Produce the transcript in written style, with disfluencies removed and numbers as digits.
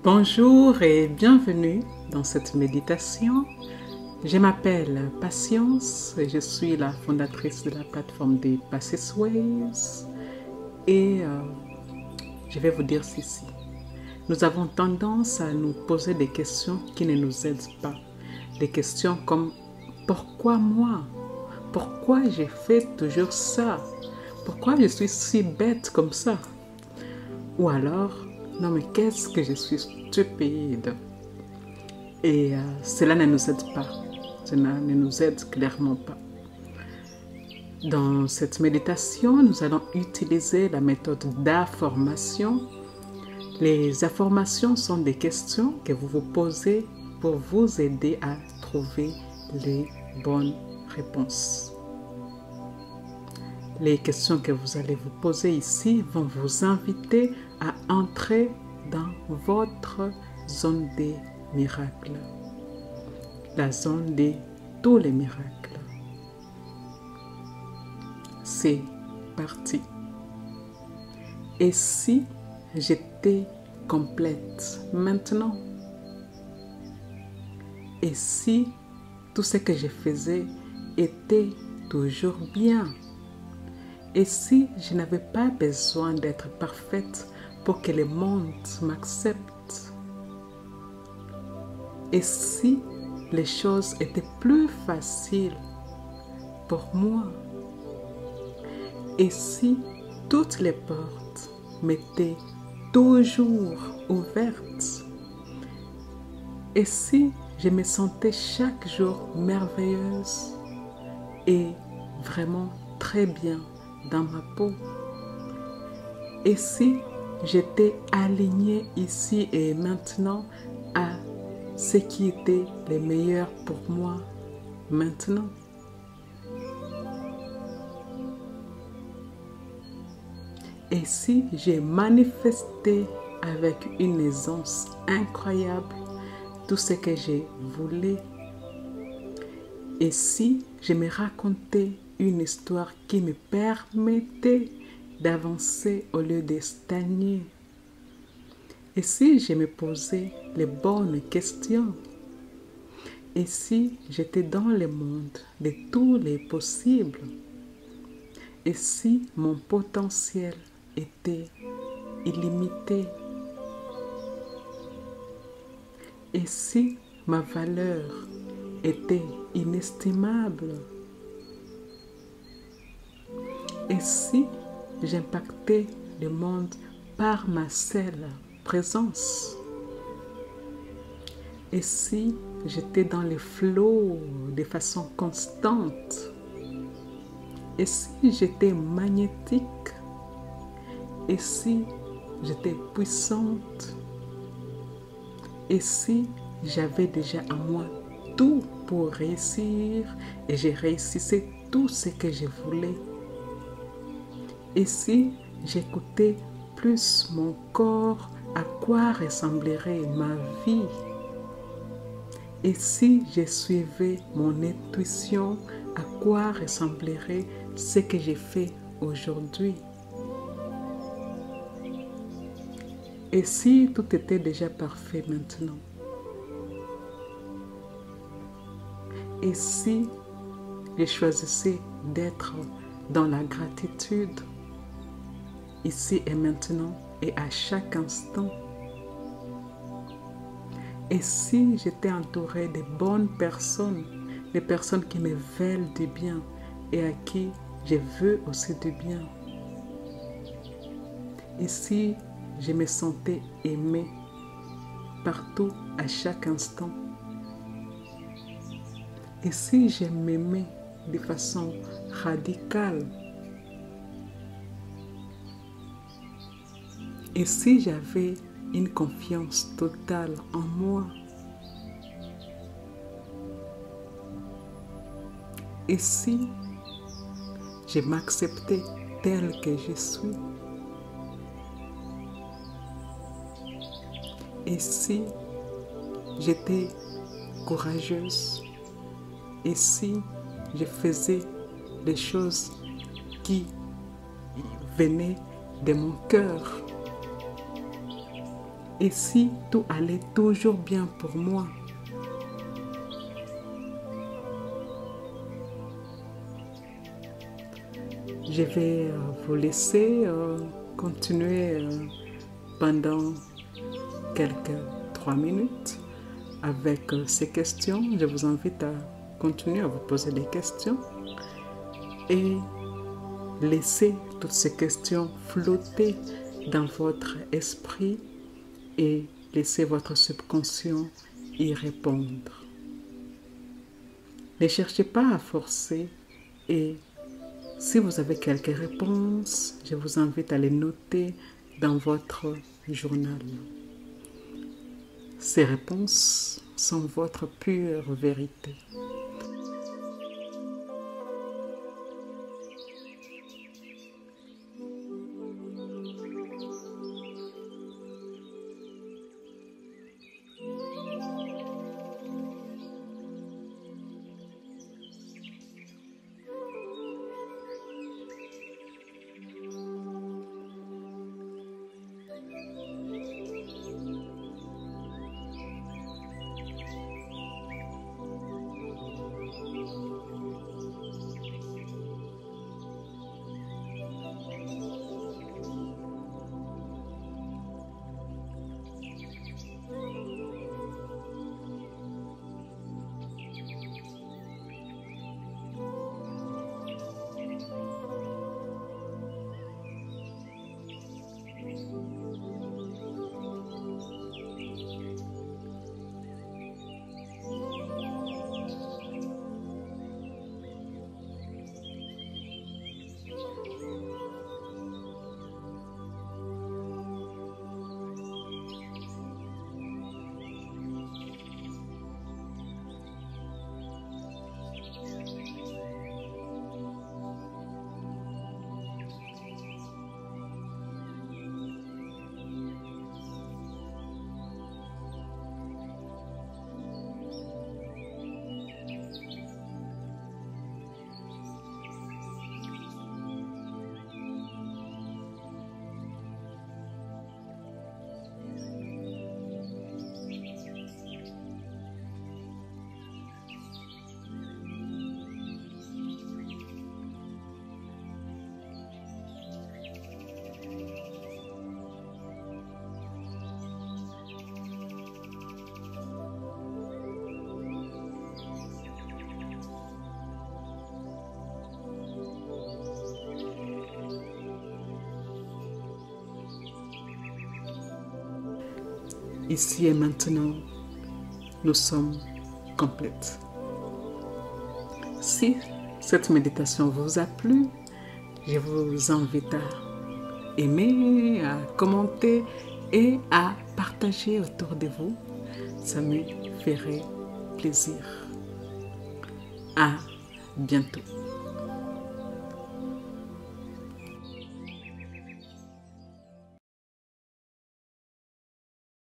Bonjour et bienvenue dans cette méditation. Je m'appelle Patience et je suis la fondatrice de la plateforme des Passisways et je vais vous dire ceci. Nous avons tendance à nous poser des questions qui ne nous aident pas. Des questions comme « Pourquoi moi? Pourquoi j'ai fait toujours ça? Pourquoi je suis si bête comme ça? » Ou alors « Non mais qu'est-ce que je suis stupide ?» Et cela ne nous aide pas. Cela ne nous aide clairement pas. Dans cette méditation, nous allons utiliser la méthode d'affirmation. Les affirmations sont des questions que vous vous posez pour vous aider à trouver les bonnes réponses. Les questions que vous allez vous poser ici vont vous inviter à entrer dans votre zone des miracles, la zone de tous les miracles. C'est parti. Et si j'étais complète maintenant? Et si tout ce que je faisais était toujours bien? Et si je n'avais pas besoin d'être parfaite pour que le monde m'accepte? Et si les choses étaient plus faciles pour moi? Et si toutes les portes m'étaient toujours ouvertes? Et si je me sentais chaque jour merveilleuse et vraiment très bien dans ma peau? Et si j'étais alignée ici et maintenant à ce qui était le meilleur pour moi maintenant? Et si j'ai manifesté avec une aisance incroyable tout ce que je voulais? Et si je me racontais une histoire qui me permettait d'avancer au lieu de stagner? Et si je me posais les bonnes questions? Et si j'étais dans le monde de tous les possibles? Et si mon potentiel était illimité? Et si ma valeur était inestimable? Et si j'impactais le monde par ma seule présence? Et si j'étais dans le flot de façon constante? Et si j'étais magnétique? Et si j'étais puissante? Et si j'avais déjà en moi tout pour réussir et je réussissais tout ce que je voulais? Et si j'écoutais plus mon corps, à quoi ressemblerait ma vie? Et si je suivais mon intuition, à quoi ressemblerait ce que j'ai fait aujourd'hui? Et si tout était déjà parfait maintenant? Et si je choisissais d'être dans la gratitude, ici et maintenant et à chaque instant? Et si j'étais entourée de bonnes personnes, des personnes qui me veulent du bien et à qui je veux aussi du bien? Et si je me sentais aimée partout, à chaque instant? Et si je m'aimais de façon radicale? Et si j'avais une confiance totale en moi? Et si je m'acceptais telle que je suis? Et si j'étais courageuse? Et si je faisais des choses qui venaient de mon cœur? Et si tout allait toujours bien pour moi? Je vais vous laisser continuer pendant quelques 3 minutes avec ces questions. Je vous invite à continuer à vous poser des questions et laisser toutes ces questions flotter dans votre esprit et laissez votre subconscient y répondre. Ne cherchez pas à forcer et si vous avez quelques réponses, je vous invite à les noter dans votre journal. Ces réponses sont votre pure vérité. Ici et maintenant, nous sommes complètes. Si cette méditation vous a plu, je vous invite à aimer, à commenter et à partager autour de vous. Ça me ferait plaisir. À bientôt.